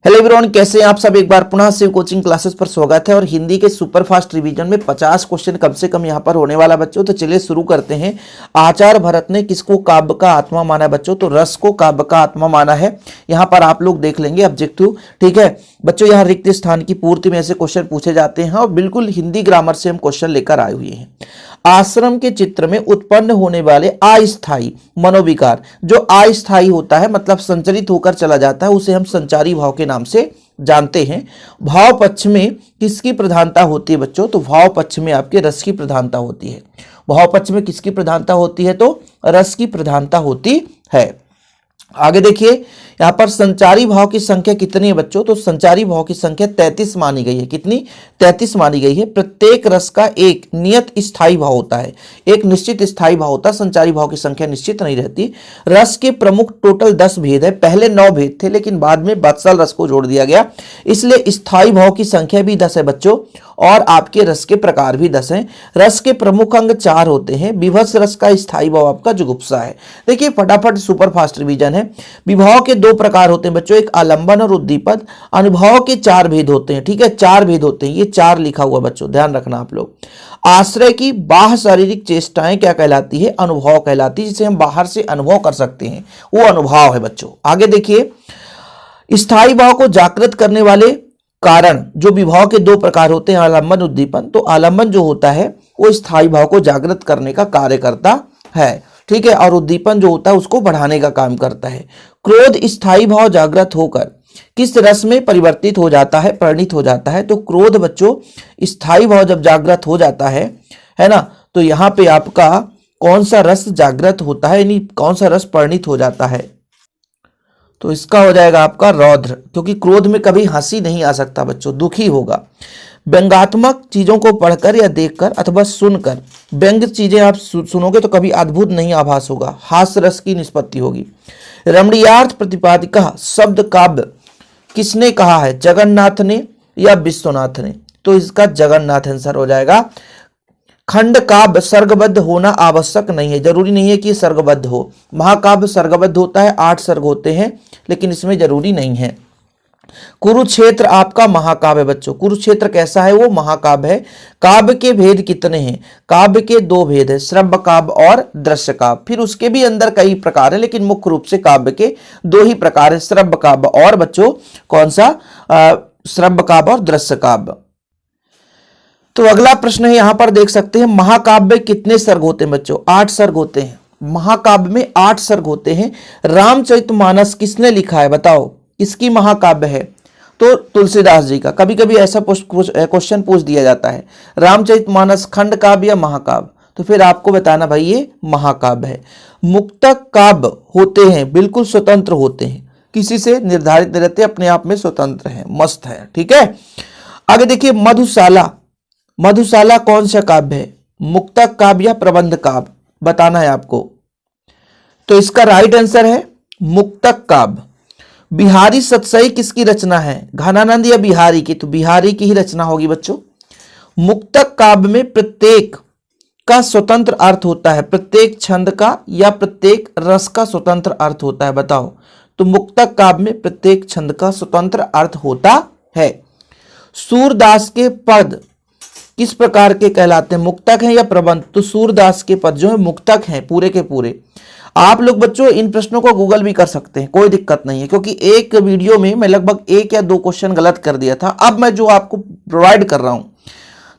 Hello everyone, कैसे हैं आप सब। एक बार पुनः शिव कोचिंग क्लासेस पर स्वागत है। और हिंदी के सुपर फास्ट रिवीजन में 50 क्वेश्चन कम से कम यहाँ पर होने वाला बच्चों। तो चलिए शुरू करते हैं। आचार्य भरत ने किसको काव्य का आत्मा माना बच्चों? तो रस को काव्य का आत्मा माना है। यहाँ पर आप लोग देख लेंगे ऑब्जेक्टिव, ठीक है बच्चों। यहाँ रिक्त स्थान की पूर्ति में ऐसे क्वेश्चन पूछे जाते हैं और बिल्कुल हिंदी ग्रामर से हम क्वेश्चन लेकर आए हुए हैं। आश्रम के चित्र में उत्पन्न होने वाले अस्थायी मनोविकार, जो अस्थायी होता है मतलब संचरित होकर चला जाता है, उसे हम संचारी भाव के नाम से जानते हैं। भाव पक्ष में किसकी प्रधानता होती है बच्चों? तो भाव पक्ष में आपके रस की प्रधानता होती है। भाव पक्ष में किसकी प्रधानता होती है? तो रस की प्रधानता होती है। आगे देखिए, यहां पर संचारी भाव की संख्या कितनी है बच्चों? तो संचारी भाव की संख्या 33 मानी गई है। कितनी? 33 मानी गई है। प्रत्येक रस का एक नियत स्थायी भाव होता है, एक निश्चित स्थायी भाव होता है। संचारी भाव की संख्या निश्चित नहीं रहती। रस के प्रमुख टोटल 10 भेद है। पहले 9 भेद थे लेकिन बाद में वत्सल रस को जोड़ दिया गया, इसलिए स्थायी भाव की संख्या भी 10 है बच्चों। और आपके रस के प्रकार भी 10 हैं। रस के प्रमुख अंग 4 होते हैं। विभत्स रस का स्थायी भाव आपका जुगुप्सा है। देखिए फटाफट सुपर फास्ट रिवीजन है। विभाव के 2 प्रकार होते हैं बच्चों, एक आलंबन और उद्दीपन। अनुभव के 4 भेद होते हैं, ठीक है 4 भेद होते हैं। ये 4 लिखा हुआ बच्चों, ध्यान रखना आप लोग। आश्रय की बाह्य शारीरिक चेष्टाएं क्या कहलाती है? अनुभव कहलाती है, जिसे हम बाहर से अनुभव कर सकते हैं, वो अनुभव है बच्चों। आगे देखिए, स्थायी भाव को जागृत करने वाले कारण, जो विभाव के 2 प्रकार होते हैं, आलंबन उद्दीपन। तो आलंबन जो होता है वो स्थायी भाव को जागृत करने का कार्य करता है, ठीक है, और उद्दीपन जो होता है उसको बढ़ाने का काम करता है। क्रोध स्थायी भाव जागृत होकर किस रस में परिवर्तित हो जाता है, परिणित हो जाता है? तो क्रोध बच्चों स्थायी भाव जब जागृत हो जाता है ना, तो यहां पे आपका कौन सा रस जागृत होता है, यानी कौन सा रस परिणित हो जाता है? तो इसका हो जाएगा आपका रौद्र, क्योंकि क्रोध में कभी हंसी नहीं आ सकता बच्चों, दुखी होगा। व्यंग्यात्मक चीजों को पढ़कर या देखकर अथवा सुनकर, व्यंग्य चीजें आप सुनोगे तो कभी अद्भुत नहीं आभास होगा, हास्य रस की निष्पत्ति होगी। रमणीयार्थ प्रतिपादिका शब्द काव्य किसने कहा है? जगन्नाथ ने या विश्वनाथ ने? तो इसका जगन्नाथ आंसर हो जाएगा। खंड काव्य सर्गबद्ध होना आवश्यक नहीं है, जरूरी नहीं है कि सर्गबद्ध हो। महाकाव्य सर्गबद्ध होता है, 8 सर्ग होते हैं, लेकिन इसमें जरूरी नहीं है। कुरुक्षेत्र आपका महाकाव्य बच्चों। कुरुक्षेत्र कैसा है? वो महाकाव्य है। काव्य के भेद कितने हैं? काव्य के 2 भेद है, श्रव्य काव्य और दृश्य काव्य। फिर उसके भी अंदर कई प्रकार है, लेकिन मुख्य रूप से काव्य के 2 ही प्रकार है, श्रव्य काव्य और बच्चों कौन सा? श्रव्य काव्य और दृश्य काव्य। तो अगला प्रश्न है, यहां पर देख सकते हैं, महाकाव्य कितने सर्ग होते हैं बच्चों? 8 सर्ग होते हैं। महाकाव्य में 8 सर्ग होते हैं। रामचरितमानस किसने लिखा है बताओ? इसकी महाकाव्य है तो तुलसीदास जी का। कभी कभी ऐसा क्वेश्चन पूछ दिया जाता है, रामचरितमानस खंड काव्य या महाकाव्य? तो फिर आपको बताना भाई ये महाकाव्य है। मुक्तक काव्य होते हैं, बिल्कुल स्वतंत्र होते हैं, किसी से निर्धारित नहीं रहते, अपने आप में स्वतंत्र हैं, मस्त है, ठीक है। आगे देखिए, मधुशाला। मधुशाला कौन सा काव्य है? मुक्तक काव्य या प्रबंध काव्य? बताना है आपको। तो इसका राइट आंसर है मुक्तक काव्य। बिहारी सतसई किसकी रचना है? घनानंद या बिहारी की? तो बिहारी की ही रचना होगी बच्चों। मुक्तक काव्य में प्रत्येक का स्वतंत्र अर्थ होता है, प्रत्येक छंद का या प्रत्येक रस का स्वतंत्र अर्थ होता है, बताओ। तो मुक्तक काव्य में प्रत्येक छंद का स्वतंत्र अर्थ होता है। सूरदास के पद किस प्रकार के कहलाते हैं? मुक्तक हैं या प्रबंध? तो सूरदास के पद जो है मुक्तक हैं पूरे के पूरे। आप लोग बच्चों इन प्रश्नों को गूगल भी कर सकते हैं, कोई दिक्कत नहीं है, क्योंकि एक वीडियो में मैं लगभग 1 या 2 क्वेश्चन गलत कर दिया था। अब मैं जो आपको प्रोवाइड कर रहा हूं,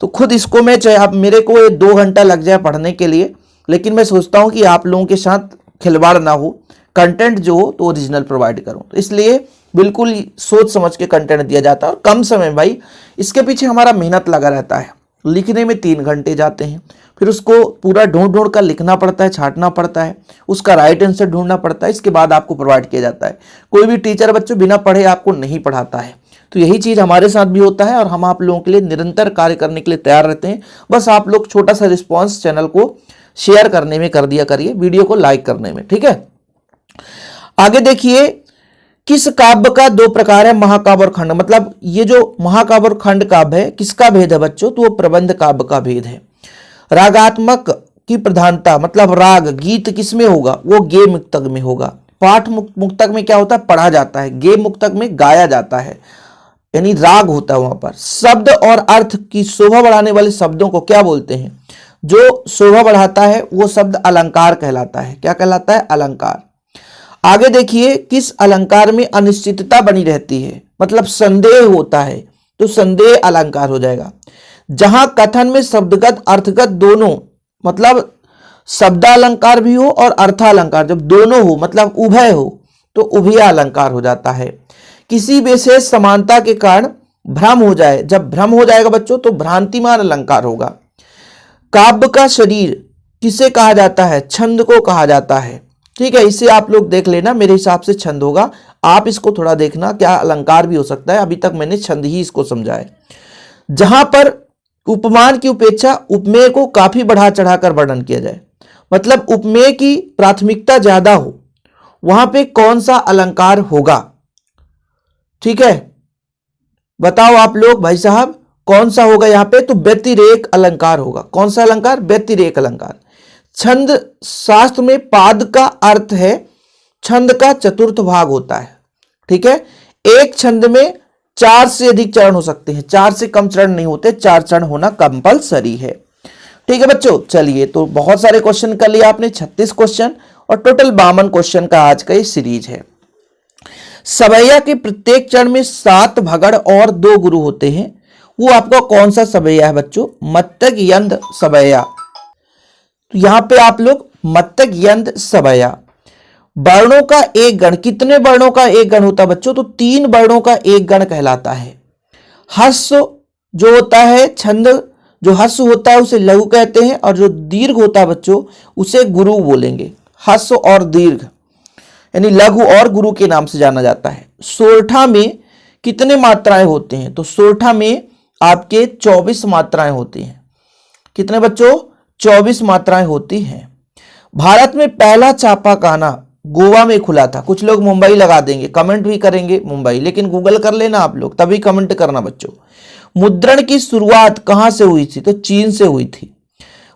तो खुद इसको मैं, चाहे आप मेरे को 2 घंटा लग जाए पढ़ने के लिए, लेकिन मैं सोचता हूं कि आप लोगों के साथ खिलवाड़ ना हो, कंटेंट जो हो तो ओरिजिनल प्रोवाइड करूं। तो इसलिए बिल्कुल सोच समझ के कंटेंट दिया जाता है और कम समय भाई। इसके पीछे हमारा मेहनत लगा रहता है। लिखने में 3 घंटे जाते हैं, फिर उसको पूरा ढूंढ कर लिखना पड़ता है, छांटना पड़ता है, उसका राइट आंसर ढूंढना पड़ता है, इसके बाद आपको प्रोवाइड किया जाता है। कोई भी टीचर बच्चों बिना पढ़े आपको नहीं पढ़ाता है। तो यही चीज़ हमारे साथ भी होता है और हम आप लोगों के लिए निरंतर कार्य करने के लिए तैयार रहते हैं। बस आप लोग छोटा सा रिस्पॉन्स चैनल को शेयर करने में कर दिया करिए, वीडियो को लाइक करने में, ठीक है। आगे देखिए, किस काव्य का 2 प्रकार है? महाकाव्य और खंड। मतलब ये जो महाकाव्य और खंड काव्य है किसका भेद है बच्चों? तो वो प्रबंध काव्य का भेद है। रागात्मक की प्रधानता, मतलब राग गीत किस में होगा? वो गे मुक्तक में होगा। पाठ मुक्तक में क्या होता है, पढ़ा जाता है। गे मुक्तक में गाया जाता है, यानी राग होता है वहां पर। शब्द और अर्थ की शोभा बढ़ाने वाले शब्दों को क्या बोलते हैं? जो शोभा बढ़ाता है वो शब्द अलंकार कहलाता है। क्या कहलाता है? अलंकार। आगे देखिए, किस अलंकार में अनिश्चितता बनी रहती है, मतलब संदेह होता है, तो संदेह अलंकार हो जाएगा। जहां कथन में शब्दगत अर्थगत दोनों, मतलब शब्दालंकार भी हो और अर्थालंकार, जब दोनों हो मतलब उभय हो, तो उभय अलंकार हो जाता है। किसी विशेष समानता के कारण भ्रम हो जाए, जब भ्रम हो जाएगा बच्चों तो भ्रांतिमान अलंकार होगा। काव्य का शरीर किसे कहा जाता है? छंद को कहा जाता है। ठीक है, इसे आप लोग देख लेना, मेरे हिसाब से छंद होगा। आप इसको थोड़ा देखना, क्या अलंकार भी हो सकता है। अभी तक मैंने छंद ही इसको समझा है। जहां पर उपमान की उपेक्षा उपमेय को काफी बढ़ा चढ़ाकर वर्णन किया जाए, मतलब उपमेय की प्राथमिकता ज्यादा हो, वहां पे कौन सा अलंकार होगा? ठीक है, बताओ आप लोग भाई साहब, कौन सा होगा यहां पे? तो व्यतिरेक अलंकार होगा। कौन सा अलंकार? व्यतिरेक अलंकार। छंद शास्त्र में पाद का अर्थ है छंद का चतुर्थ भाग होता है। ठीक है, एक छंद में 4 से अधिक चरण हो सकते हैं, 4 से कम चरण नहीं होते, 4 चरण होना कंपलसरी है। ठीक है बच्चों, चलिए, तो बहुत सारे क्वेश्चन कर लिए आपने, 36 क्वेश्चन, और टोटल 52 क्वेश्चन का आज का ये सीरीज है। सवैया के प्रत्येक चरण में 7 भगड़ और 2 गुरु होते हैं। वो आपका कौन सा सवैया है बच्चों? मत्तक यंद सवैया। तो यहां पे आप लोग मत्तक यंद सवैया। वर्णों का एक गण, कितने वर्णों का एक गण होता है बच्चों? तो 3 वर्णों का एक गण कहलाता है। हस्व जो होता है, छंद जो हस्व होता है उसे लघु कहते हैं, और जो दीर्घ होता है बच्चों उसे गुरु बोलेंगे। हस्व और दीर्घ यानी लघु और गुरु के नाम से जाना जाता है। सोरठा में कितने मात्राएं होते हैं? तो सोरठा में आपके 24 मात्राएं होती हैं। कितने बच्चों? 24 मात्राएं होती हैं। भारत में पहला छापाखाना गोवा में खुला था। कुछ लोग मुंबई लगा देंगे, कमेंट भी करेंगे मुंबई, लेकिन गूगल कर लेना आप लोग, तभी कमेंट करना बच्चों। मुद्रण की शुरुआत कहां से हुई थी? तो चीन से हुई थी।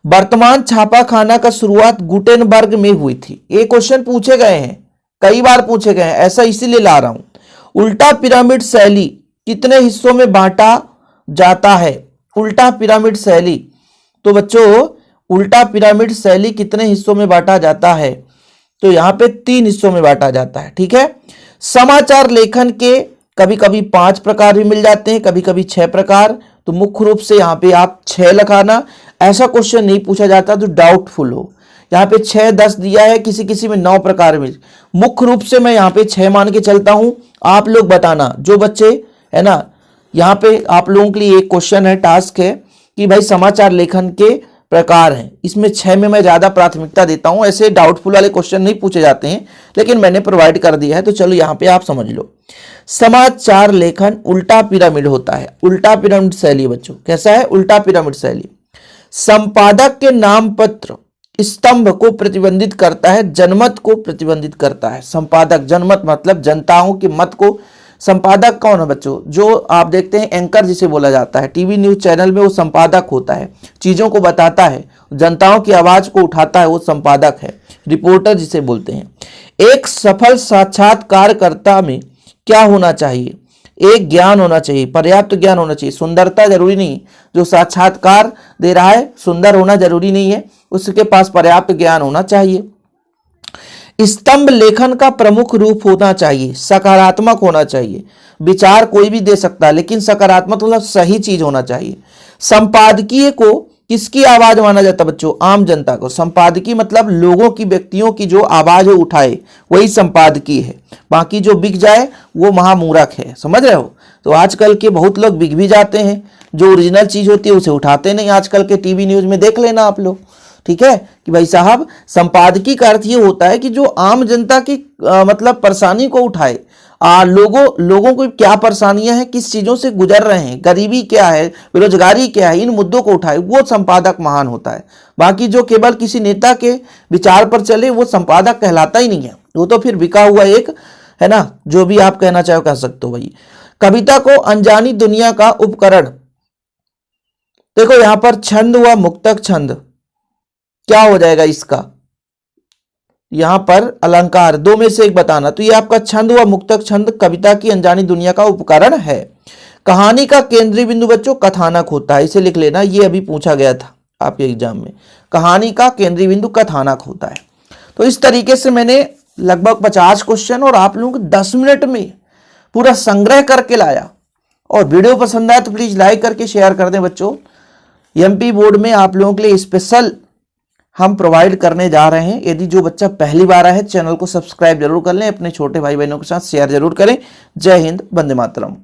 वर्तमान छापाखाना का शुरुआत गुटेनबर्ग में हुई थी। ये क्वेश्चन पूछे गए हैं, कई बार पूछे गए हैं, ऐसा इसीलिए ला रहा हूं। उल्टा पिरामिड शैली कितने हिस्सों में बांटा जाता है? उल्टा पिरामिड शैली, तो बच्चों उल्टा पिरामिड शैली कितने हिस्सों में बांटा जाता है? तो यहां पे 3 हिस्सों में बांटा जाता है। ठीक है, समाचार लेखन के कभी कभी 5 प्रकार भी मिल जाते हैं, कभी कभी 6 प्रकार। तो मुख्य रूप से यहां पे आप 6 लिखाना। ऐसा क्वेश्चन नहीं पूछा जाता तो डाउटफुल हो। यहाँ पे 6 10 दिया है, किसी किसी में 9 प्रकार में। मुख्य रूप से मैं यहाँ पे 6 मान के चलता हूं। आप लोग बताना, जो बच्चे है ना, यहाँ पे आप लोगों के लिए एक क्वेश्चन है, टास्क है कि भाई समाचार लेखन के प्रकार हैं, इसमें 6 में मैं ज्यादा प्राथमिकता देता हूं। ऐसे डाउटफुल वाले क्वेश्चन नहीं पूछे जाते हैं, लेकिन मैंने प्रोवाइड कर दिया है, तो चलो यहाँ पे आप समझ लो। समाचार लेखन उल्टा पिरामिड होता है। उल्टा पिरामिड शैली बच्चों कैसा है? उल्टा पिरामिड शैली। संपादक के नाम पत्र स्तंभ को प्रतिबंधित करता है, जनमत को प्रतिबंधित करता है। संपादक, जनमत मतलब जनताओं के मत को। संपादक कौन है बच्चों? जो आप देखते हैं एंकर जिसे बोला जाता है, टीवी न्यूज चैनल में वो संपादक होता है, चीजों को बताता है, जनताओं की आवाज को उठाता है, वो संपादक है। रिपोर्टर जिसे बोलते हैं। एक सफल साक्षात्कारकर्ता में क्या होना चाहिए? एक ज्ञान होना चाहिए, पर्याप्त ज्ञान होना चाहिए। सुंदरता जरूरी नहीं, जो साक्षात्कार दे रहा है सुंदर होना जरूरी नहीं है, उसके पास पर्याप्त ज्ञान होना चाहिए। स्तंभ लेखन का प्रमुख रूप होना चाहिए, सकारात्मक होना चाहिए। विचार कोई भी दे सकता है, लेकिन सकारात्मक मतलब सही चीज होना चाहिए। संपादकीय को किसकी आवाज माना जाता है बच्चों? आम जनता को। संपादकीय मतलब लोगों की, व्यक्तियों की जो आवाज है उठाए, वही संपादकीय है। बाकी जो बिक जाए वो महामूर्ख है, समझ रहे हो? तो आजकल के बहुत लोग बिक भी जाते हैं, जो ओरिजिनल चीज होती है उसे उठाते नहीं। आजकल के टीवी न्यूज में देख लेना आप लोग। ठीक है, कि भाई साहब संपादकीय का अर्थ ये होता है कि जो आम जनता की मतलब परेशानी को उठाए। लोगों को क्या परेशानियां हैं, किस चीजों से गुजर रहे हैं, गरीबी क्या है, बेरोजगारी क्या है, इन मुद्दों को उठाए, वो संपादक महान होता है। बाकी जो केवल किसी नेता के विचार पर चले वो संपादक कहलाता ही नहीं है, वो तो फिर बिका हुआ एक है ना, जो भी आप कहना चाहो कह सकते हो भाई। कविता को अनजानी दुनिया का उपकरण, देखो यहां पर छंद हुआ, मुक्तक छंद, क्या हो जाएगा इसका? यहाँ पर अलंकार, दो में से एक बताना। तो ये आपका छंद व मुक्तक छंद कविता की अनजानी दुनिया का उपकरण है। कहानी का केंद्रीय बिंदु बच्चों कथानक होता है, इसे लिख लेना, ये अभी पूछा गया था आपके एग्जाम में। कहानी का केंद्रीय बिंदु कथानक होता है। तो इस तरीके से मैंने लगभग 50 क्वेश्चन और आप लोगों को 10 मिनट में पूरा संग्रह करके लाया। और वीडियो पसंद आया तो प्लीज लाइक करके शेयर कर दें बच्चों। एमपी बोर्ड में आप लोगों के लिए स्पेशल हम प्रोवाइड करने जा रहे हैं। यदि जो बच्चा पहली बार आया है चैनल को सब्सक्राइब जरूर कर लें, अपने छोटे भाई बहनों के साथ शेयर जरूर करें। जय हिंद, वंदे मातरम।